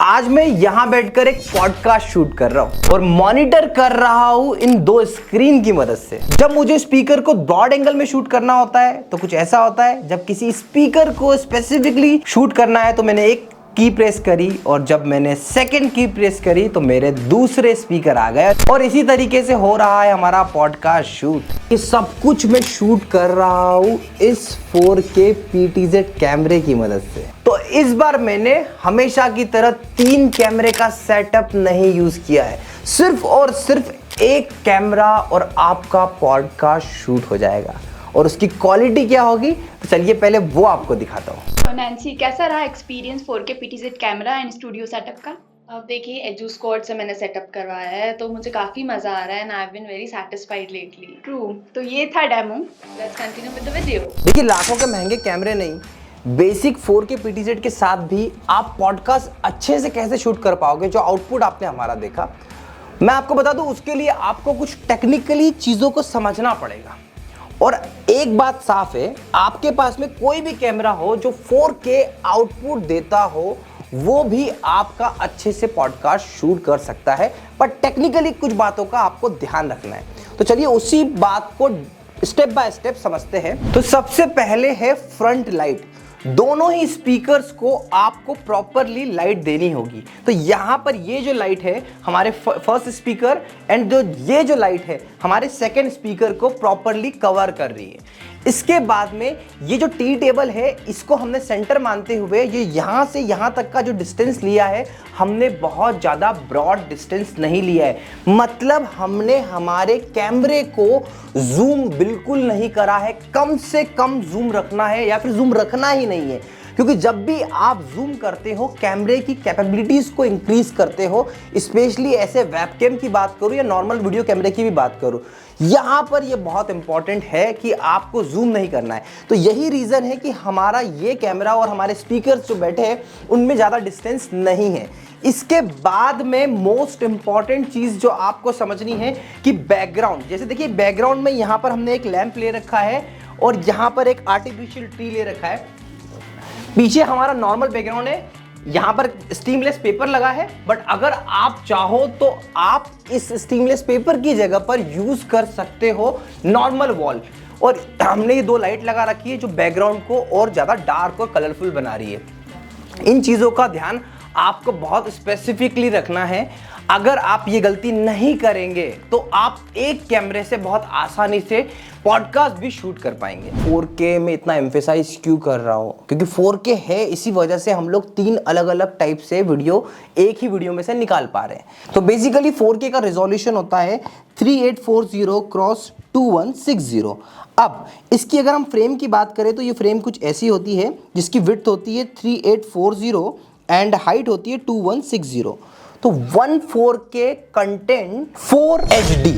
आज मैं यहां बैठकर एक पॉडकास्ट शूट कर रहा हूं और मॉनिटर कर रहा हूं इन दो स्क्रीन की मदद से। जब मुझे स्पीकर को ब्रॉड एंगल में शूट करना होता है तो कुछ ऐसा होता है, जब किसी स्पीकर को स्पेसिफिकली शूट करना है तो मैंने एक की प्रेस करी और जब मैंने सेकंड की प्रेस करी तो मेरे दूसरे स्पीकर आ गए। और इसी तरीके से हो रहा है हमारा पॉडकास्ट शूट। ये सब कुछ मैं शूट कर रहा हूं इस 4K PTZ कैमरे की मदद से। तो इस बार मैंने हमेशा की तरह 3 कैमरे का सेटअप नहीं यूज किया है, सिर्फ और सिर्फ एक कैमरा और आपका पॉडकास्ट शूट हो जाएगा। और उसकी क्वालिटी क्या होगी तो चलिए पहले वो आपको दिखाता हूँ। तो नैन्सी, कैसा रहा experience 4K PTZ camera and studio setup का? अब देखिए, एजूस स्क्वाड से मैंने सेटअप करवाया है तो मुझे काफ़ी मज़ा आ रहा है and I have been very satisfied lately. True. तो ये था demo. Let's continue with the video. देखिए, लाखों के महंगे कैमरे नहीं, बेसिक 4K PTZ के साथ भी आप पॉडकास्ट अच्छे से कैसे शूट कर पाओगे। जो आउटपुट आपने हमारा देखा, मैं आपको बता दूं, उसके लिए आपको कुछ टेक्निकली चीज़ों को समझना पड़ेगा। और एक बात साफ है, आपके पास में कोई भी कैमरा हो जो 4K आउटपुट देता हो वो भी आपका अच्छे से पॉडकास्ट शूट कर सकता है, पर टेक्निकली कुछ बातों का आपको ध्यान रखना है। तो चलिए उसी बात को स्टेप बाय स्टेप समझते हैं। तो सबसे पहले है फ्रंट लाइट। दोनों ही स्पीकर्स को आपको प्रॉपरली लाइट देनी होगी। तो यहाँ पर ये जो लाइट है हमारे फर्स्ट स्पीकर एंड जो ये जो लाइट है हमारे सेकंड स्पीकर को प्रॉपरली कवर कर रही है। इसके बाद में ये जो टी टेबल है इसको हमने सेंटर मानते हुए ये यहाँ से यहाँ तक का जो डिस्टेंस लिया है, हमने बहुत ज़्यादा ब्रॉड डिस्टेंस नहीं लिया है। मतलब हमने हमारे कैमरे को जूम बिल्कुल नहीं करा है, कम से कम जूम रखना है या फिर जूम रखना ही नहीं है। क्योंकि जब भी आप जूम करते हो कैमरे की कैपेबिलिटीज को इंक्रीज करते हो, स्पेशली ऐसे वेबकैम की बात करूं या नॉर्मल वीडियो कैमरे की भी बात करूं, यहां पर ये बहुत इंपॉर्टेंट है कि आपको जूम नहीं करना है। तो यही रीजन है कि हमारा ये कैमरा और हमारे स्पीकर्स जो बैठे हैं उनमें ज़्यादा डिस्टेंस नहीं है। इसके बाद में मोस्ट इंपॉर्टेंट चीज़ जो आपको समझनी है कि बैकग्राउंड। जैसे देखिए, बैकग्राउंड में यहाँ पर हमने एक लैंप ले रखा है और यहाँ पर एक आर्टिफिशियल ट्री ले रखा है। पीछे हमारा नॉर्मल बैकग्राउंड है, यहाँ पर स्टीमलेस पेपर लगा है। बट अगर आप चाहो तो आप इस स्टीमलेस पेपर की जगह पर यूज कर सकते हो नॉर्मल वॉल। और हमने ये 2 लाइट लगा रखी है जो बैकग्राउंड को और ज़्यादा डार्क और कलरफुल बना रही है। इन चीज़ों का ध्यान आपको बहुत स्पेसिफिकली रखना है। अगर आप ये गलती नहीं करेंगे तो आप एक कैमरे से बहुत आसानी से पॉडकास्ट भी शूट कर पाएंगे। 4K में इतना एम्फेसाइज क्यों कर रहा हूँ, क्योंकि 4K है, इसी वजह से हम लोग 3 अलग अलग टाइप से वीडियो एक ही वीडियो में से निकाल पा रहे हैं। तो बेसिकली 4K का रेजोल्यूशन होता है 3840x2160। अब इसकी अगर हम फ्रेम की बात करें तो ये फ्रेम कुछ ऐसी होती है जिसकी विड्थ होती है 3840 एंड हाइट होती है 2160। तो 1/4K कंटेंट 4 HD,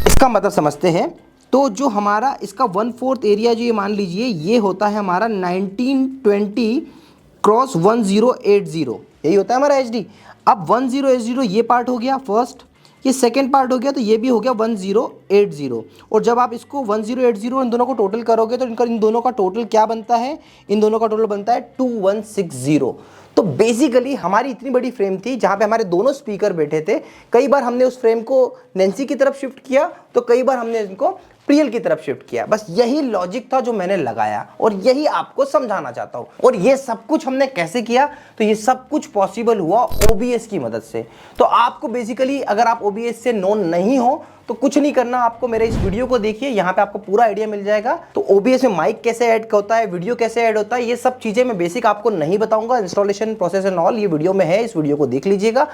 इसका मतलब समझते हैं। तो जो हमारा इसका 1/4 एरिया जो ये मान लीजिए ये होता है हमारा 1920x1080, यही होता है हमारा HD। अब 1080 ये पार्ट हो गया फर्स्ट, ये सेकेंड पार्ट हो गया, तो ये भी हो गया 1080। और जब आप इसको 1080 इन दोनों को टोटल करोगे तो इन दोनों का टोटल क्या बनता है, इन दोनों का टोटल बनता है 2160। तो बेसिकली हमारी इतनी बड़ी फ्रेम थी जहाँ पे हमारे दोनों स्पीकर बैठे थे। कई बार हमने उस फ्रेम को नैन्सी की तरफ शिफ्ट किया तो कई बार हमने इनको प्रियल की तरफ शिफ्ट किया। बस यही लॉजिक था जो मैंने लगाया और यही आपको समझाना चाहता हूँ। और ये सब कुछ हमने कैसे किया, तो ये सब कुछ पॉसिबल हुआ OBS की मदद से। तो आपको बेसिकली अगर आप OBS से नोन नहीं हो तो कुछ नहीं करना, आपको मेरे इस वीडियो को देखिए, यहाँ पे आपको पूरा आइडिया मिल जाएगा। तो OBS में माइक कैसे ऐड होता है, वीडियो कैसे ऐड होता है, ये सब चीज़ें मैं बेसिक आपको नहीं बताऊंगा। इंस्टॉलेशन प्रोसेस एंड ऑल ये वीडियो में है, इस वीडियो को देख लीजिएगा।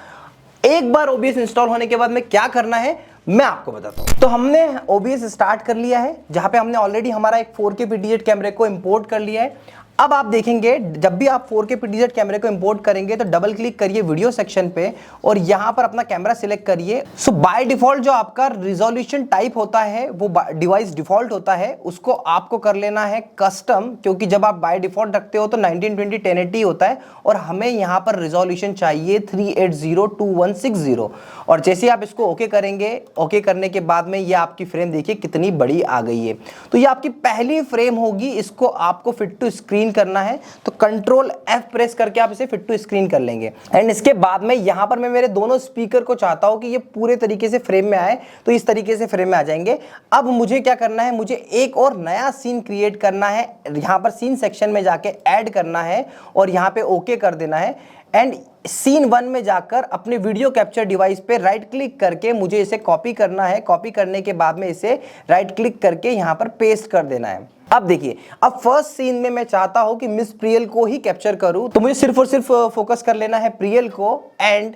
एक बार OBS इंस्टॉल होने के बाद में क्या करना है मैं आपको बताता हूँ। तो हमने OBS स्टार्ट कर लिया है, जहाँ पे हमने ऑलरेडी हमारा एक 4K PTZ कैमरे को इंपोर्ट कर लिया है। अब आप देखेंगे जब भी आप 4K PTZ कैमरे को इंपोर्ट करेंगे तो डबल क्लिक करिए वीडियो सेक्शन पे और यहाँ पर अपना कैमरा सिलेक्ट करिए। सो बाय डिफॉल्ट जो आपका रिजोल्यूशन टाइप होता है वो डिवाइस डिफॉल्ट होता है, उसको आपको कर लेना है कस्टम, क्योंकि जब आप बाय डिफॉल्ट रखते हो तो 1920 1080 होता है और हमें यहाँ पर रिजोल्यूशन चाहिए 3802 और जैसे आप इसको ओके करेंगे, ओके करने के बाद में ये आपकी फ्रेम देखिए कितनी बड़ी आ गई है। तो ये आपकी पहली फ्रेम होगी, इसको आपको फिट टू स्क्रीन स्क्रीन करना है तो कंट्रोल F प्रेस करके आप इसे फिट टू स्क्रीन कर लेंगे। एंड इसके बाद में यहाँ पर मैं मेरे दोनों स्पीकर को चाहता हूँ कि ये पूरे तरीके से फ्रेम में आए, तो इस तरीके से फ्रेम में आ जाएंगे। अब मुझे क्या करना है, मुझे एक और नया सीन क्रिएट करना है, यहाँ पर सीन सेक्शन में जाके ऐड करना है और यहाँ पे ओके कर देना है। एंड सीन 1 में जाकर अपने वीडियो कैप्चर डिवाइस पे राइट क्लिक करके मुझे इसे कॉपी करना है। कॉपी करने के बाद में इसे राइट क्लिक करके यहाँ पर पेस्ट कर देना है। अब देखिए, अब फर्स्ट सीन में मैं चाहता हूं कि मिस प्रियल को ही कैप्चर करूं, तो मुझे सिर्फ और सिर्फ फोकस कर लेना है प्रियल को। एंड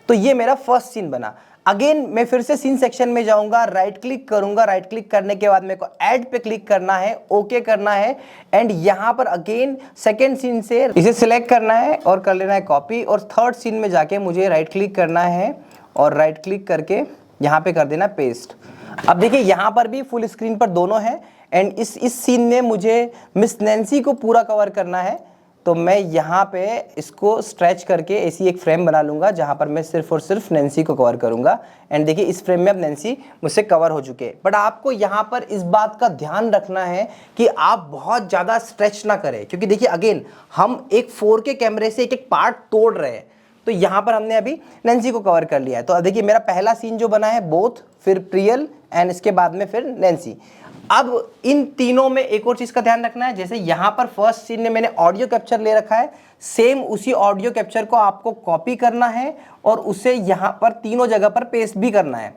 तो ये मेरा फर्स्ट सीन बना। अगेन मैं फिर से सीन सेक्शन में जाऊंगा, राइट क्लिक करूंगा, राइट क्लिक करने के बाद मेरे को ऐड पे क्लिक करना है, ओके करना है। एंड यहां पर अगेन सेकेंड सीन से इसे सिलेक्ट करना है और कर लेना है कॉपी, और थर्ड सीन में जाके मुझे राइट क्लिक करना है और राइट क्लिक करके यहां पे कर देना पेस्ट। अब देखिए यहां पर भी फुल स्क्रीन पर दोनों है। एंड इस सीन में मुझे मिस नैन्सी को पूरा कवर करना है, तो मैं यहाँ पे इसको स्ट्रेच करके ऐसी एक फ्रेम बना लूँगा जहाँ पर मैं सिर्फ और सिर्फ नैन्सी को कवर करूँगा। एंड देखिए इस फ्रेम में अब नैन्सी मुझसे कवर हो चुके हैं। बट आपको यहाँ पर इस बात का ध्यान रखना है कि आप बहुत ज़्यादा स्ट्रेच ना करें, क्योंकि देखिए अगेन हम एक 4K कैमरे से एक एक पार्ट तोड़ रहे हैं। तो यहाँ पर हमने अभी नैन्सी को कवर कर लिया है। तो अब देखिए मेरा पहला सीन जो बना है बोथ, फिर प्रियल एंड इसके बाद में फिर नैन्सी। अब इन तीनों में एक और चीज का ध्यान रखना है, जैसे यहाँ पर फर्स्ट सीन में मैंने ऑडियो कैप्चर ले रखा है, सेम उसी ऑडियो कैप्चर को आपको कॉपी करना है और उसे यहाँ पर तीनों जगह पर पेस्ट भी करना है,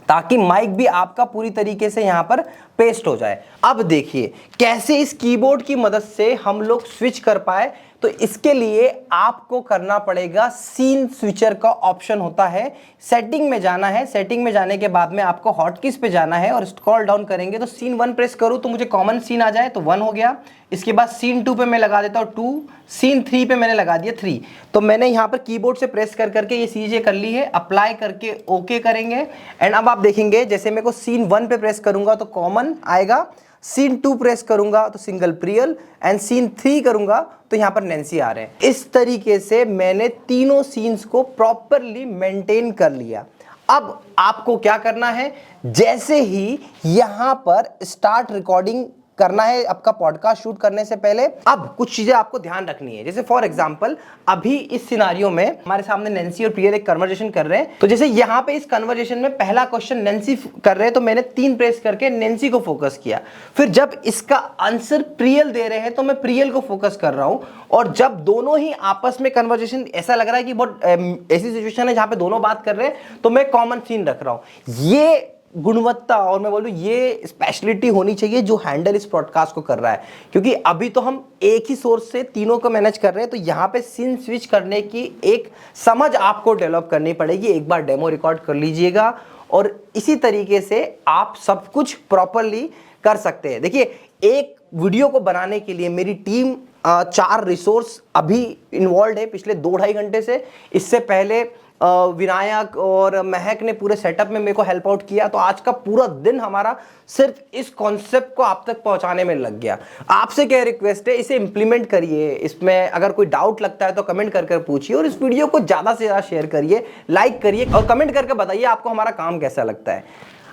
ताकि माइक भी आपका पूरी तरीके से यहाँ पर पेस्ट हो जाए। अब देखिए कैसे इस कीबोर्ड की मदद से हम लोग स्विच कर पाए। तो इसके लिए आपको करना पड़ेगा, सीन स्विचर का ऑप्शन होता है, सेटिंग में जाना है। सेटिंग में जाने के बाद में आपको हॉटकीज पे जाना है और स्क्रॉल डाउन करेंगे तो सीन 1 प्रेस करूँ तो मुझे कॉमन सीन आ जाए, तो 1 हो गया। इसके बाद सीन 2 पे मैं लगा देता हूँ 2, सीन 3 पे मैंने लगा दिया 3। तो मैंने यहाँ पर कीबोर्ड से प्रेस कर करके ये चीजें कर ली है, अप्लाई करके ओके करेंगे। एंड अब आप देखेंगे जैसे मेरे को सीन 1 पे प्रेस करूंगा तो कॉमन आएगा, सीन 2 प्रेस करूंगा तो सिंगल प्रियल, एंड सीन 3 करूंगा तो यहां पर नैन्सी आ रहे हैं। इस तरीके से मैंने तीनों सीन्स को प्रॉपरली मेंटेन कर लिया। अब आपको क्या करना है, जैसे ही यहां पर स्टार्ट रिकॉर्डिंग करना है आपका पॉडकास्ट शूट करने से पहले, अब कुछ चीजें आपको ध्यान रखनी है। जैसे फॉर एग्जांपल अभी इस सिनारियो में हमारे सामने नैन्सी और प्रियल एक कन्वर्सेशन कर रहे हैं, तो जैसे यहाँ पे इस कन्वर्सेशन में पहला क्वेश्चन नैन्सी कर रहे हैं तो मैंने 3 प्रेस करके नैन्सी को फोकस किया। फिर जब इसका आंसर प्रियल दे रहे हैं तो मैं प्रियल को फोकस कर रहा हूं, और जब दोनों ही आपस में कन्वर्सेशन ऐसा लग रहा है कि बहुत ऐसी सिचुएशन है जहां पे दोनों बात कर रहे हैं तो मैं कॉमन सीन रख रहा हूं। ये गुणवत्ता और मैं बोलूं ये स्पेशलिटी होनी चाहिए जो हैंडल इस पॉडकास्ट को कर रहा है, क्योंकि अभी तो हम एक ही सोर्स से तीनों को मैनेज कर रहे हैं। तो यहाँ पे सीन स्विच करने की एक समझ आपको डेवलप करनी पड़ेगी। एक बार डेमो रिकॉर्ड कर लीजिएगा और इसी तरीके से आप सब कुछ प्रॉपरली कर सकते हैं। देखिए एक वीडियो को बनाने के लिए मेरी टीम 4 रिसोर्स अभी इन्वॉल्व है पिछले 2-2.5 घंटे से। इससे पहले विनायक और महक ने पूरे सेटअप में मेरे को हेल्प आउट किया। तो आज का पूरा दिन हमारा सिर्फ इस कॉन्सेप्ट को आप तक पहुंचाने में लग गया। आपसे क्या रिक्वेस्ट है, इसे इंप्लीमेंट करिए। इसमें अगर कोई डाउट लगता है तो कमेंट कर पूछिए, और इस वीडियो को ज़्यादा से ज़्यादा शेयर करिए, लाइक करिए और कमेंट करके बताइए आपको हमारा काम कैसा लगता है।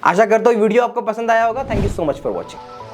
आशा करता हूँ वीडियो आपको पसंद आया होगा। Thank you so much for watching.